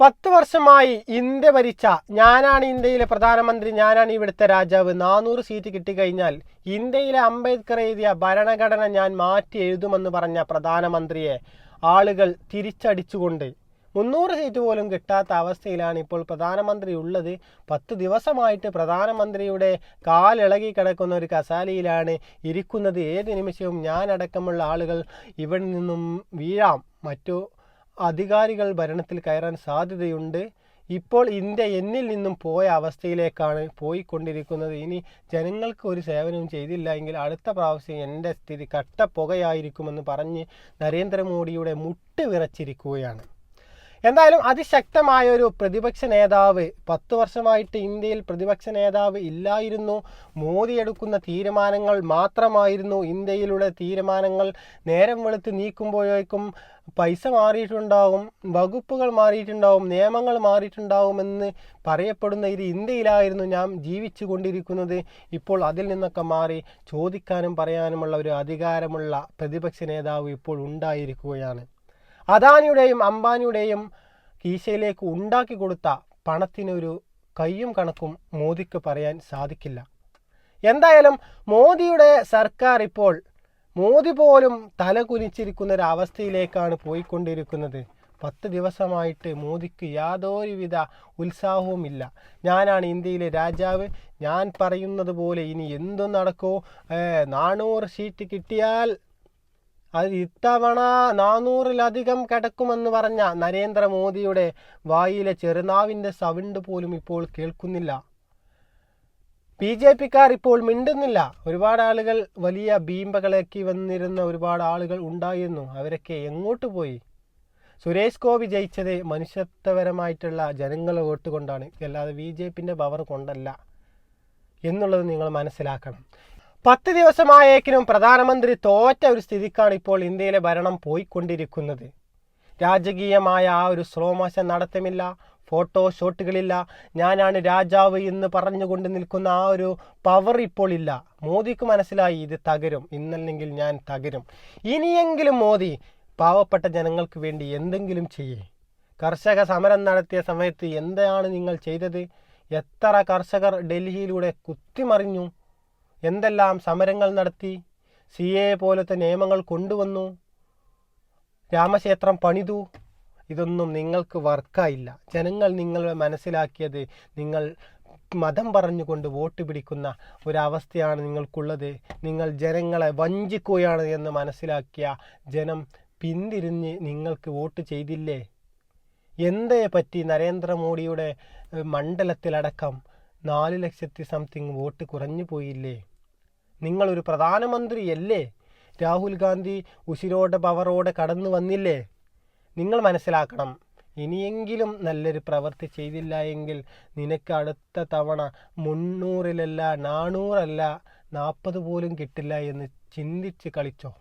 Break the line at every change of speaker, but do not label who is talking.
10 വർഷമായി ഇന്ത്യ ഭരിച്ച ഞാനാണ് ഇന്ത്യയിലെ പ്രധാനമന്ത്രി, ഞാനാണ് ഇവിടുത്തെ രാജാവ്, 400 സീറ്റ് കിട്ടിക്കഴിഞ്ഞാൽ ഇന്ത്യയിലെ അംബേദ്കർ എഴുതിയ ഭരണഘടന ഞാൻ മാറ്റി എഴുതുമെന്ന് പറഞ്ഞ പ്രധാനമന്ത്രിയെ ആളുകൾ തിരിച്ചടിച്ചുകൊണ്ട് 300 സീറ്റ് പോലും കിട്ടാത്ത അവസ്ഥയിലാണ് ഇപ്പോൾ പ്രധാനമന്ത്രി ഉള്ളത്. 10 ദിവസമായിട്ട് പ്രധാനമന്ത്രിയുടെ കാലിളകി കിടക്കുന്ന ഒരു കസാലയിലാണ് ഇരിക്കുന്നത്. ഏത് നിമിഷവും ഞാനടക്കമുള്ള ആളുകൾ ഇവിടെ നിന്നും വീഴാം, മറ്റു അധികാരികൾ ഭരണത്തിൽ കയറാൻ സാധ്യതയുണ്ട്. ഇപ്പോൾ ഇന്ത്യ എന്നിൽ നിന്നും പോയ അവസ്ഥയിലേക്കാണ് പോയിക്കൊണ്ടിരിക്കുന്നത്. ഇനി ജനങ്ങൾക്ക് ഒരു സേവനവും ചെയ്തില്ല എങ്കിൽ അടുത്ത പ്രാവശ്യം എൻ്റെ സ്ഥിതി കട്ടപ്പുകയായിരിക്കുമെന്ന് പറഞ്ഞ് നരേന്ദ്രമോദിയുടെ മുട്ട് വിറച്ചിരിക്കുകയാണ്. എന്തായാലും അതിശക്തമായ ഒരു പ്രതിപക്ഷ നേതാവ്, 10 വർഷമായിട്ട് ഇന്ത്യയിൽ പ്രതിപക്ഷ നേതാവ് ഇല്ലായിരുന്നു. മോദി എടുക്കുന്ന തീരുമാനങ്ങൾ മാത്രമായിരുന്നു ഇന്ത്യയിലുള്ള തീരുമാനങ്ങൾ. നേരം വെളുത്ത് നീക്കുമ്പോഴേക്കും പൈസ മാറിയിട്ടുണ്ടാവും, വകുപ്പുകൾ മാറിയിട്ടുണ്ടാവും, നിയമങ്ങൾ മാറിയിട്ടുണ്ടാവുമെന്ന് പറയപ്പെടുന്ന ഒരു ഇന്ത്യയിലായിരുന്നു നാം ജീവിച്ചു കൊണ്ടിരിക്കുന്നത്. ഇപ്പോൾ അതിൽ നിന്നൊക്കെ മാറി ചോദിക്കാനും പറയാനുമുള്ള ഒരു അധികാരമുള്ള പ്രതിപക്ഷ നേതാവ് ഇപ്പോൾ ഉണ്ടായിരിക്കുകയാണ്. അദാനിയുടെയും അംബാനിയുടെയും കീശയിലേക്ക് ഉണ്ടാക്കി കൊടുത്ത പണത്തിനൊരു കയ്യും കണക്കും മോദിക്ക് പറയാൻ സാധിക്കില്ല. എന്തായാലും മോദിയുടെ സർക്കാർ ഇപ്പോൾ മോദി പോലും തല കുനിച്ചിരിക്കുന്ന ഒരു അവസ്ഥയിലേക്കാണ് പോയിക്കൊണ്ടിരിക്കുന്നത്. 10 ദിവസമായിട്ട് മോദിക്ക് യാതൊരുവിധ ഉത്സാഹവുമില്ല. ഞാനാണ് ഇന്ത്യയിലെ രാജാവ്, ഞാൻ പറയുന്നത് പോലെ ഇനി എന്തും നടക്കൂ, 400 സീറ്റ് കിട്ടിയാൽ അത് ഇത്തവണ 400-ലധികം കിടക്കുമെന്ന് പറഞ്ഞ നരേന്ദ്രമോദിയുടെ വായിലെ ചെറുനാവിൻ്റെ സൗണ്ട് പോലും ഇപ്പോൾ കേൾക്കുന്നില്ല. BJPക്കാർ ഇപ്പോൾ മിണ്ടുന്നില്ല. ഒരുപാട് ആളുകൾ വലിയ ഭീമ്പകളാക്കി വന്നിരുന്ന ഒരുപാട് ആളുകൾ ഉണ്ടായിരുന്നു. അവരൊക്കെ എങ്ങോട്ട് പോയി? സുരേഷ് ഗോപി ജയിച്ചത് മനുഷ്യത്വപരമായിട്ടുള്ള ജനങ്ങളെ വോട്ട് കൊണ്ടാണ്, അല്ലാതെ BJPൻ്റെ പവർ കൊണ്ടല്ല എന്നുള്ളത് നിങ്ങൾ മനസ്സിലാക്കണം. 10 ദിവസമായേക്കിനും പ്രധാനമന്ത്രി തോറ്റ ഒരു സ്ഥിതിക്കാണ് ഇപ്പോൾ ഇന്ത്യയിലെ ഭരണം പോയിക്കൊണ്ടിരിക്കുന്നത്. രാജകീയമായ ആ ഒരു സ്ലോ മോഷൻ നടത്തമില്ല, ഫോട്ടോ ഷോട്ടുകളില്ല, ഞാനാണ് രാജാവ് എന്ന് പറഞ്ഞുകൊണ്ട് നിൽക്കുന്ന ആ ഒരു പവർ ഇപ്പോൾ ഇല്ല. മോദിക്ക് മനസ്സിലായി ഇത് തകരും, ഇന്നല്ലെങ്കിൽ ഞാൻ തകരും. ഇനിയെങ്കിലും മോദി പാവപ്പെട്ട ജനങ്ങൾക്ക് വേണ്ടി എന്തെങ്കിലും ചെയ്യേ. കർഷക സമരം നടത്തിയ സമയത്ത് എന്താണ് നിങ്ങൾ ചെയ്തത്? എത്ര കർഷകർ ഡൽഹിയിലൂടെ കുത്തിമറിഞ്ഞു, എന്തെല്ലാം സമരങ്ങൾ നടത്തി, CA പോലത്തെ നിയമങ്ങൾ കൊണ്ടുവന്നു, രാമക്ഷേത്രം പണിതു. ഇതൊന്നും നിങ്ങൾക്ക് വർക്കായില്ല. ജനങ്ങൾ നിങ്ങളെ മനസ്സിലാക്കിയത് നിങ്ങൾ മതം പറഞ്ഞുകൊണ്ട് വോട്ട് പിടിക്കുന്ന ഒരവസ്ഥയാണ് നിങ്ങൾക്കുള്ളത്. നിങ്ങൾ ജനങ്ങളെ വഞ്ചിക്കുകയാണ് എന്ന് മനസ്സിലാക്കിയ ജനം പിന്തിരിഞ്ഞ് നിങ്ങൾക്ക് വോട്ട് ചെയ്തില്ലേ? എന്തേ പറ്റി? നരേന്ദ്രമോദിയുടെ മണ്ഡലത്തിലടക്കം 4 ലക്ഷത്തി സംതിങ് വോട്ട് കുറഞ്ഞു പോയില്ലേ? നിങ്ങളൊരു പ്രധാനമന്ത്രിയല്ലേ? രാഹുൽ ഗാന്ധി ഉശിരോടെ പവറോടെ കടന്നു വന്നില്ലേ? നിങ്ങൾ മനസ്സിലാക്കണം, ഇനിയെങ്കിലും നല്ലൊരു പ്രവൃത്തി ചെയ്തില്ല എങ്കിൽ നിനക്ക് അടുത്ത തവണ 300-ലല്ല 400-അല്ല 40 പോലും കിട്ടില്ല എന്ന് ചിന്തിച്ച് കളിച്ചോ.